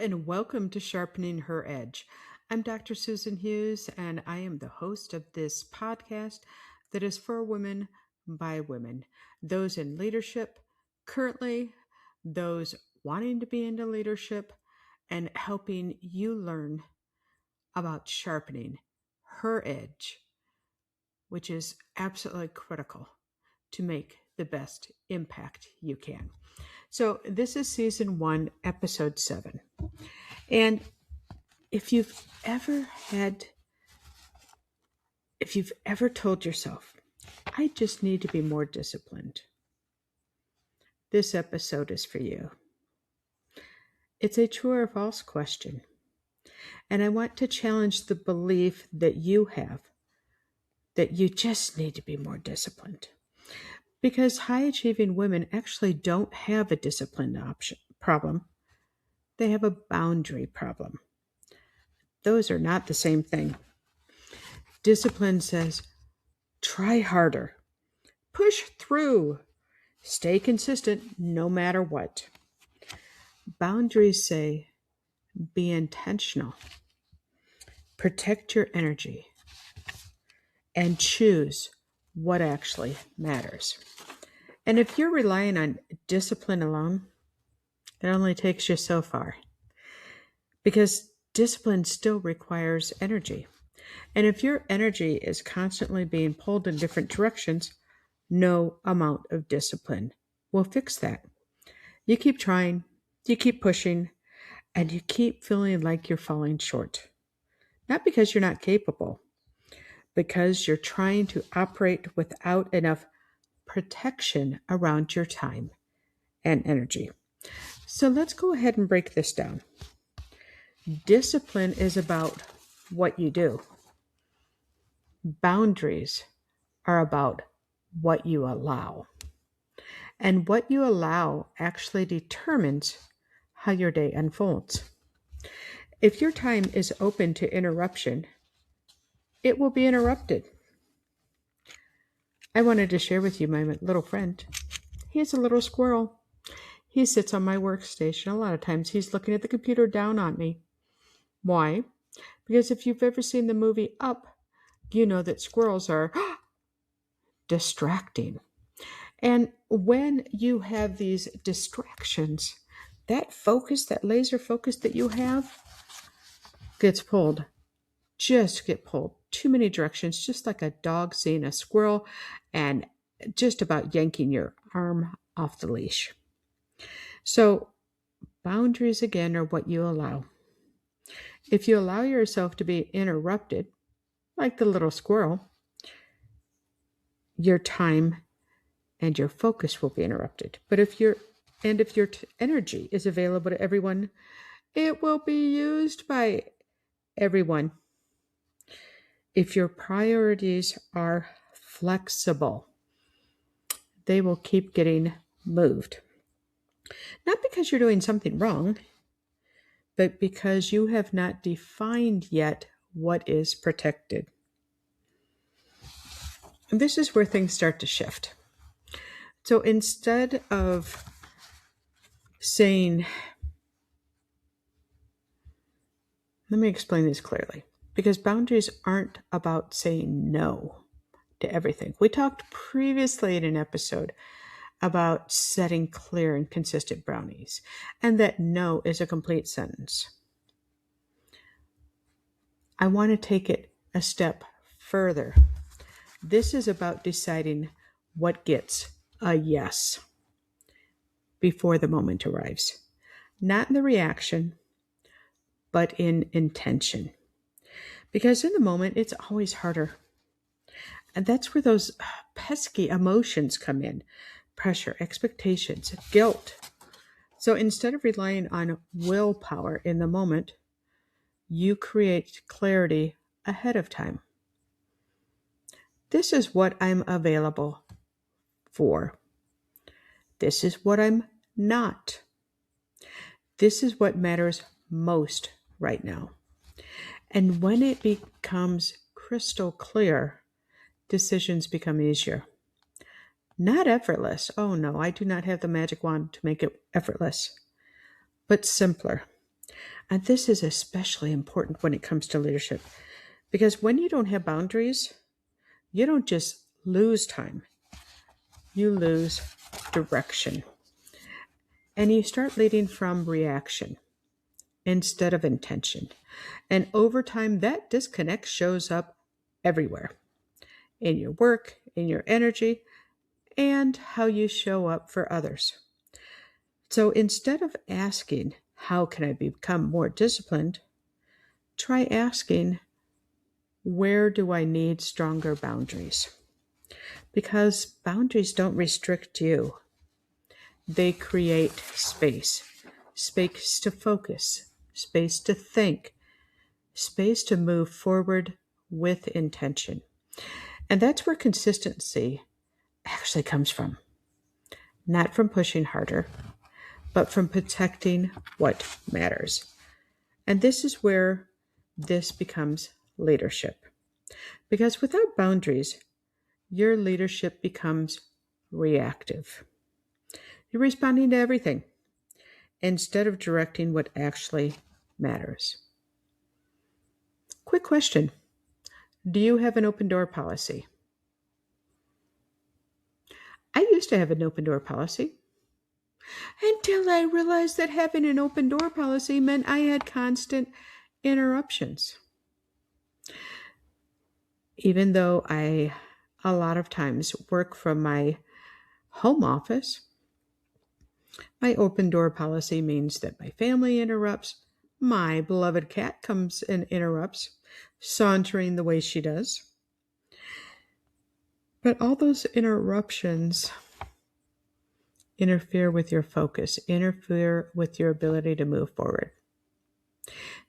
and welcome to Sharpening HER Edge. I'm Dr. Susan Hughes, and I am the host of this podcast that is for women by women, those in leadership, currently, those wanting to be into leadership, and helping you learn about sharpening her edge, which is absolutely critical to make the best impact you can. So, this is season 1, episode 7. And if you've ever told yourself, I just need to be more disciplined, this episode is for you. It's a true or false question. And I want to challenge the belief that you have that you just need to be more disciplined. Because high achieving women actually don't have a discipline problem. They have a boundary problem. Those are not the same thing. Discipline says, try harder, push through, stay consistent no matter what. Boundaries say, be intentional, protect your energy, and choose what actually matters. And if you're relying on discipline alone, it only takes you so far. Because discipline still requires energy. And if your energy is constantly being pulled in different directions, no amount of discipline will fix that. You keep trying, you keep pushing, and you keep feeling like you're falling short. Not because you're not capable, because you're trying to operate without enough protection around your time and energy. So let's go ahead and break this down. Discipline is about what you do. Boundaries are about what you allow. And what you allow actually determines how your day unfolds. If your time is open to interruption, it will be interrupted. I wanted to share with you my little friend. He's a little squirrel. He sits on my workstation. A lot of times he's looking at the computer down on me. Why? Because if you've ever seen the movie Up, you know that squirrels are distracting. And when you have these distractions, that focus, that laser focus that you have gets pulled. Just get pulled too many directions, just like a dog seeing a squirrel and just about yanking your arm off the leash. So boundaries, again, are what you allow. If you allow yourself to be interrupted, like the little squirrel, your time and your focus will be interrupted. But if your energy is available to everyone, it will be used by everyone. If your priorities are flexible, they will keep getting moved. Not because you're doing something wrong, but because you have not defined yet what is protected. And this is where things start to shift. So instead of saying, let me explain this clearly, because boundaries aren't about saying no to everything. We talked previously in an episode about setting clear and consistent boundaries, and that no is a complete sentence. I want to take it a step further. This is about deciding what gets a yes before the moment arrives. Not in the reaction, but in intention. Because in the moment, it's always harder. And that's where those pesky emotions come in. Pressure, expectations, guilt. So instead of relying on willpower in the moment, you create clarity ahead of time. This is what I'm available for. This is what I'm not. This is what matters most right now. And when it becomes crystal clear, decisions become easier. Not effortless. Oh no, I do not have the magic wand to make it effortless, but simpler. And this is especially important when it comes to leadership, because when you don't have boundaries, you don't just lose time, you lose direction. And you start leading from reaction instead of intention. And over time, that disconnect shows up everywhere in your work, in your energy, and how you show up for others. So instead of asking, how can I become more disciplined? Try asking, where do I need stronger boundaries? Because boundaries don't restrict you, they create space. Space to focus, space to think, space to move forward with intention. And that's where consistency actually comes from. Not from pushing harder, but from protecting what matters. And this is where this becomes leadership. Because without boundaries, your leadership becomes reactive. You're responding to everything instead of directing what actually matters. Quick question. Do you have an open door policy? I used to have an open door policy until I realized that having an open door policy meant I had constant interruptions. Even though I a lot of times work from my home office, my open door policy means that my family interrupts, my beloved cat comes and interrupts, sauntering the way she does. But all those interruptions interfere with your focus, interfere with your ability to move forward.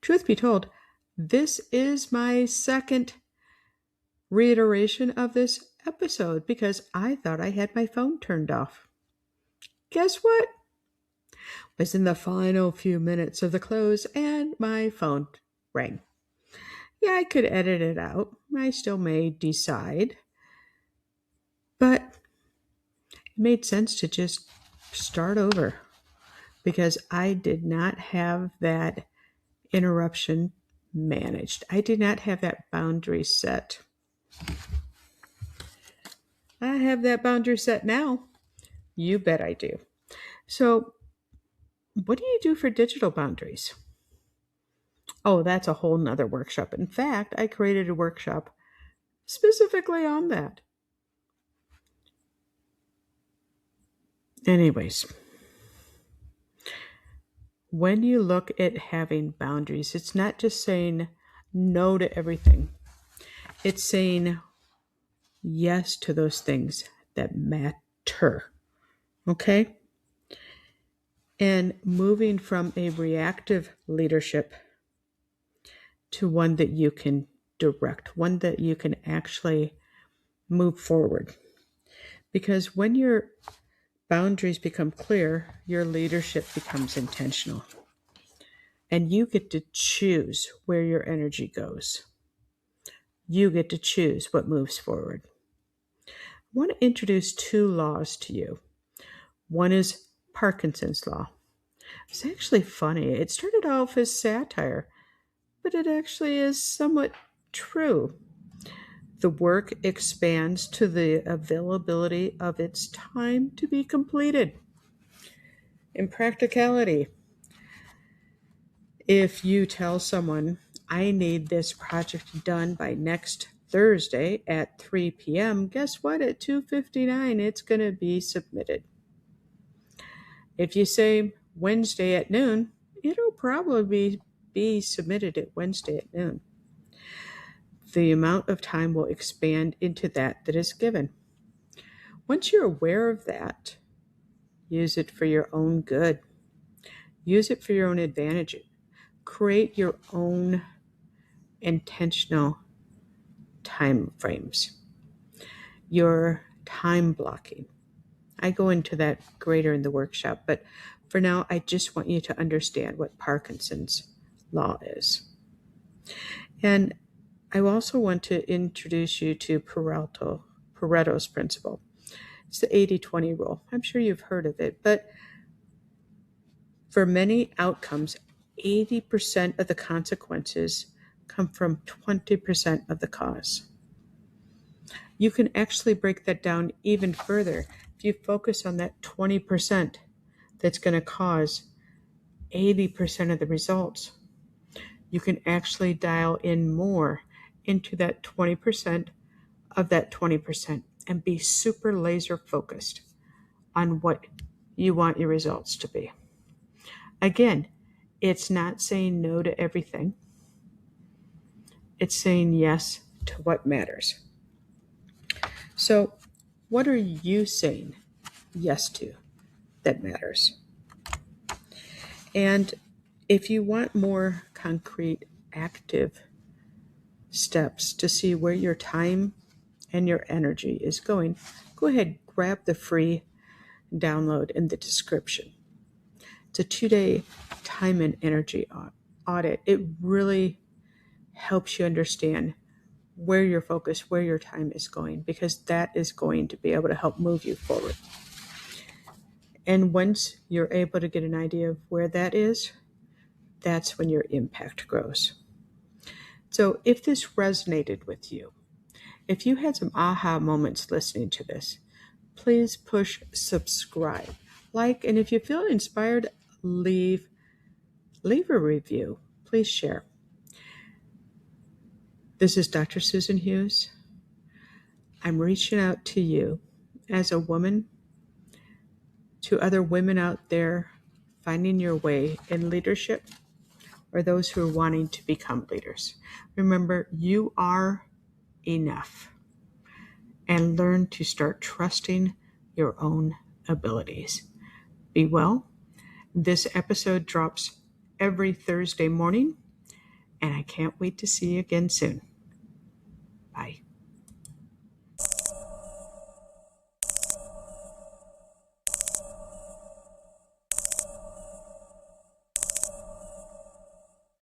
Truth be told, this is my second reiteration of this episode because I thought I had my phone turned off. Guess what? I was in the final few minutes of the close and my phone rang. Yeah, I could edit it out. I still may decide. But it made sense to just start over because I did not have that interruption managed. I did not have that boundary set. I have that boundary set now. You bet I do. So, what do you do for digital boundaries? Oh, that's a whole nother workshop. In fact, I created a workshop specifically on that. Anyways, when you look at having boundaries, it's not just saying no to everything. It's saying yes to those things that matter. Okay? And moving from a reactive leadership to one that you can direct, one that you can actually move forward. Because when your boundaries become clear, your leadership becomes intentional. And you get to choose where your energy goes. You get to choose what moves forward. I want to introduce two laws to you. One is Parkinson's law. It's actually funny. It started off as satire, but it actually is somewhat true. The work expands to the availability of its time to be completed. In practicality, if you tell someone, I need this project done by next Thursday at 3 p.m., guess what? At 2:59, it's going to be submitted. If you say Wednesday at noon, it'll probably be submitted at Wednesday at noon. The amount of time will expand into that is given. Once you're aware of that, use it for your own good. Use it for your own advantage. Create your own intentional time frames. Your time blocking. I go into that greater in the workshop, but for now, I just want you to understand what Parkinson's law is. And I also want to introduce you to Pareto's principle. It's the 80-20 rule. I'm sure you've heard of it, but for many outcomes, 80% of the consequences come from 20% of the cause. You can actually break that down even further if you focus on that 20% that's going to cause 80% of the results. You can actually dial in more into that 20% of that 20% and be super laser focused on what you want your results to be. Again, it's not saying no to everything. It's saying yes to what matters. So, what are you saying yes to that matters? And if you want more concrete, active steps to see where your time and your energy is going, go ahead, grab the free download in the description. It's a 2-day time and energy audit. It really helps you understand where your focus, where your time is going, because that is going to be able to help move you forward. And once you're able to get an idea of where that is, that's when your impact grows. So if this resonated with you, if you had some aha moments listening to this, please push subscribe, like, and if you feel inspired, leave a review. Please share. This is Dr. Susan Hughes. I'm reaching out to you as a woman, to other women out there finding your way in leadership, or those who are wanting to become leaders. Remember, you are enough, and learn to start trusting your own abilities. Be well. This episode drops every Thursday morning, and I can't wait to see you again soon.